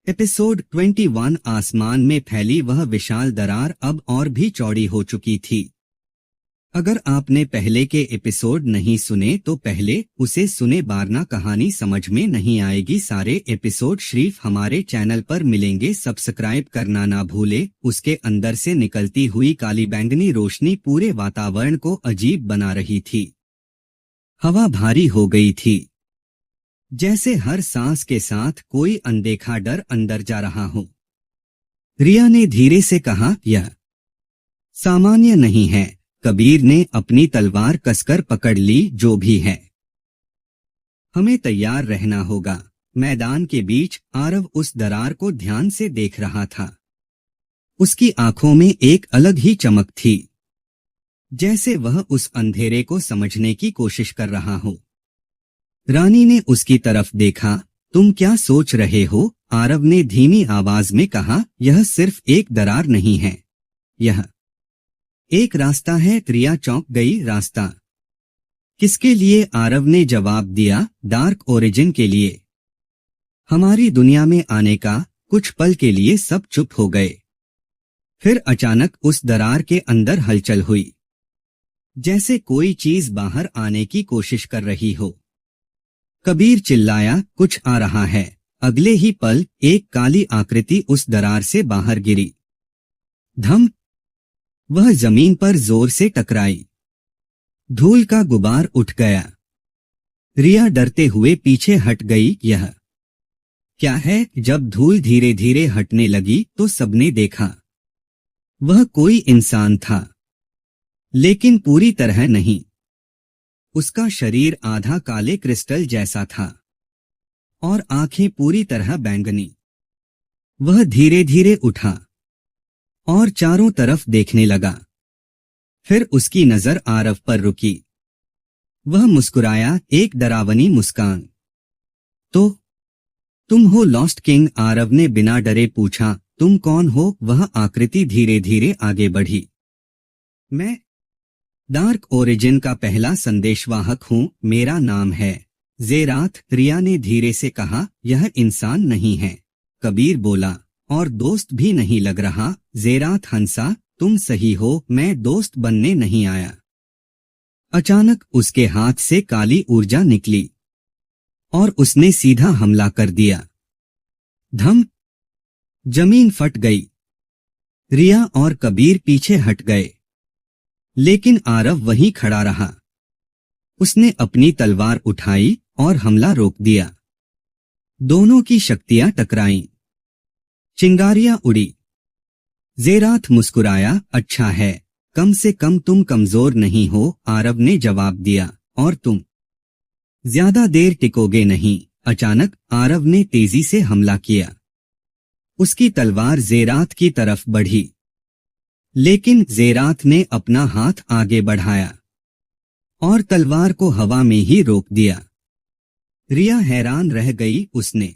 Episode 21 आसमान में फैली वह विशाल दरार अब और भी चौड़ी हो चुकी थी। अगर आपने पहले के एपिसोड नहीं सुने तो पहले उसे सुने, वरना कहानी समझ में नहीं आएगी। सारे एपिसोड सिर्फ हमारे चैनल पर मिलेंगे, सब्सक्राइब करना ना भूले। उसके अंदर से निकलती हुई काली बैंगनी रोशनी पूरे वातावरण को अजीब बना रही थी। हवा भारी हो गई थी, जैसे हर सांस के साथ कोई अनदेखा डर अंदर जा रहा हो। रिया ने धीरे से कहा, यह सामान्य नहीं है। कबीर ने अपनी तलवार कसकर पकड़ ली। जो भी है, हमें तैयार रहना होगा। मैदान के बीच आरव उस दरार को ध्यान से देख रहा था। उसकी आंखों में एक अलग ही चमक थी, जैसे वह उस अंधेरे को समझने की कोशिश कर रहा हो। रानी ने उसकी तरफ देखा। तुम क्या सोच रहे हो? आरव ने धीमी आवाज में कहा। यह सिर्फ एक दरार नहीं है, यह एक रास्ता है। रिया चौंक गई। रास्ता? किसके लिए? आरव ने जवाब दिया, डार्क ओरिजिन के लिए। हमारी दुनिया में आने का। कुछ पल के लिए सब चुप हो गए। फिर अचानक उस दरार के अंदर हलचल हुई, जैसे कोई चीज बाहर आने की कोशिश कर रही हो। कबीर चिल्लाया, कुछ आ रहा है। अगले ही पल एक काली आकृति उस दरार से बाहर गिरी। धम! वह जमीन पर जोर से टकराई। धूल का गुबार उठ गया। रिया डरते हुए पीछे हट गई। यह क्या है? जब धूल धीरे धीरे हटने लगी तो सबने देखा। वह कोई इंसान था, लेकिन पूरी तरह नहीं। उसका शरीर आधा काले क्रिस्टल जैसा था और आंखें पूरी तरह बैंगनी। वह धीरे धीरे उठा और चारों तरफ देखने लगा। फिर उसकी नजर आरव पर रुकी। वह मुस्कुराया, एक डरावनी मुस्कान। तो तुम हो लॉस्ट किंग? आरव ने बिना डरे पूछा। तुम कौन हो? वह आकृति धीरे धीरे आगे बढ़ी। मैं डार्क ओरिजिन का पहला संदेशवाहक हूँ। मेरा नाम है ज़ेराथ। रिया ने धीरे से कहा, यह इंसान नहीं है। कबीर बोला, और दोस्त भी नहीं लग रहा। ज़ेराथ हंसा, तुम सही हो, मैं दोस्त बनने नहीं आया। अचानक उसके हाथ से काली ऊर्जा निकली और उसने सीधा हमला कर दिया। धम! जमीन फट गई। रिया और कबीर पीछे हट गए, लेकिन आरव वहीं खड़ा रहा। उसने अपनी तलवार उठाई और हमला रोक दिया। दोनों की शक्तियां टकराईं। चिंगारियां उड़ी। ज़ेराथ मुस्कुराया, अच्छा है, कम से कम तुम कमजोर नहीं हो। आरव ने जवाब दिया, और तुम ज्यादा देर टिकोगे नहीं। अचानक आरव ने तेजी से हमला किया। उसकी तलवार ज़ेराथ की तरफ बढ़ी, लेकिन ज़ेराथ ने अपना हाथ आगे बढ़ाया और तलवार को हवा में ही रोक दिया। रिया हैरान रह गई। उसने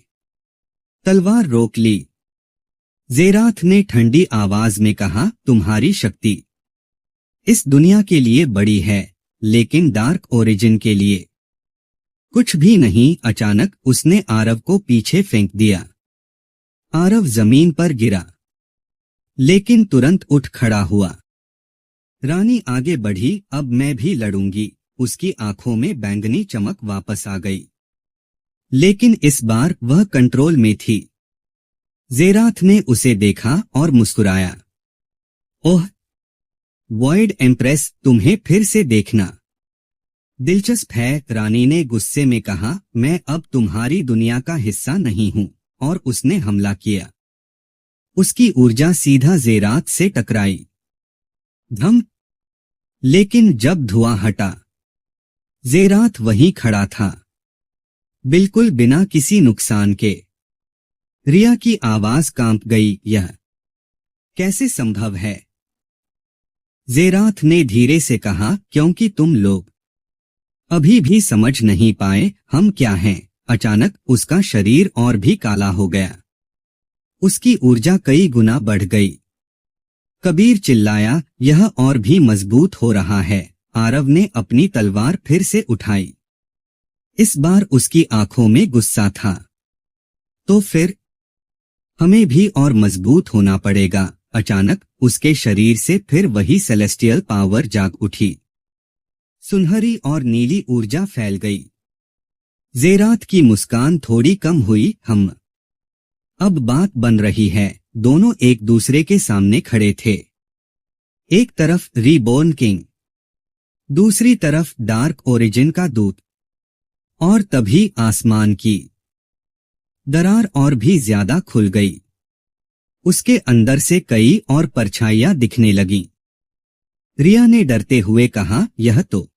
तलवार रोक ली। ज़ेराथ ने ठंडी आवाज में कहा, तुम्हारी शक्ति इस दुनिया के लिए बड़ी है, लेकिन डार्क ओरिजिन के लिए कुछ भी नहीं। अचानक उसने आरव को पीछे फेंक दिया। आरव जमीन पर गिरा, लेकिन तुरंत उठ खड़ा हुआ। रानी आगे बढ़ी, अब मैं भी लड़ूंगी। उसकी आंखों में बैंगनी चमक वापस आ गई, लेकिन इस बार वह कंट्रोल में थी। ज़ेराथ ने उसे देखा और मुस्कुराया, ओह वॉइड एम्प्रेस, तुम्हें फिर से देखना दिलचस्प है। रानी ने गुस्से में कहा, मैं अब तुम्हारी दुनिया का हिस्सा नहीं हूं। और उसने हमला किया। उसकी ऊर्जा सीधा ज़ेराथ से टकराई। धम! लेकिन जब धुआं हटा, ज़ेराथ वहीं खड़ा था, बिल्कुल बिना किसी नुकसान के। रिया की आवाज कांप गई, यह कैसे संभव है? ज़ेराथ ने धीरे से कहा, क्योंकि तुम लोग अभी भी समझ नहीं पाए हम क्या हैं। अचानक उसका शरीर और भी काला हो गया। उसकी ऊर्जा कई गुना बढ़ गई। कबीर चिल्लाया, यह और भी मजबूत हो रहा है। आरव ने अपनी तलवार फिर से उठाई। इस बार उसकी आंखों में गुस्सा था। तो फिर हमें भी और मजबूत होना पड़ेगा। अचानक उसके शरीर से फिर वही सेलेस्टियल पावर जाग उठी। सुनहरी और नीली ऊर्जा फैल गई। जेरात की मुस्कान थोड़ी कम हुई। हम अब बात बन रही है। दोनों एक दूसरे के सामने खड़े थे। एक तरफ रीबोर्न किंग, दूसरी तरफ डार्क ओरिजिन का दूत। और तभी आसमान की दरार और भी ज्यादा खुल गई। उसके अंदर से कई और परछाइयां दिखने लगीं। रिया ने डरते हुए कहा, यह तो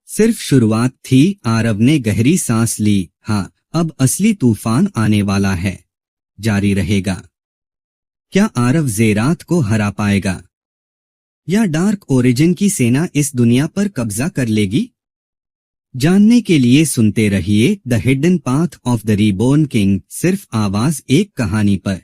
सिर्फ शुरुआत थी। आरव ने गहरी सांस ली। हाँ, अब असली तूफान आने वाला है। जारी रहेगा। क्या आरव जेरात को हरा पाएगा या डार्क ओरिजिन की सेना इस दुनिया पर कब्जा कर लेगी? जानने के लिए सुनते रहिए the hidden path of the reborn king, सिर्फ आवाज एक कहानी पर।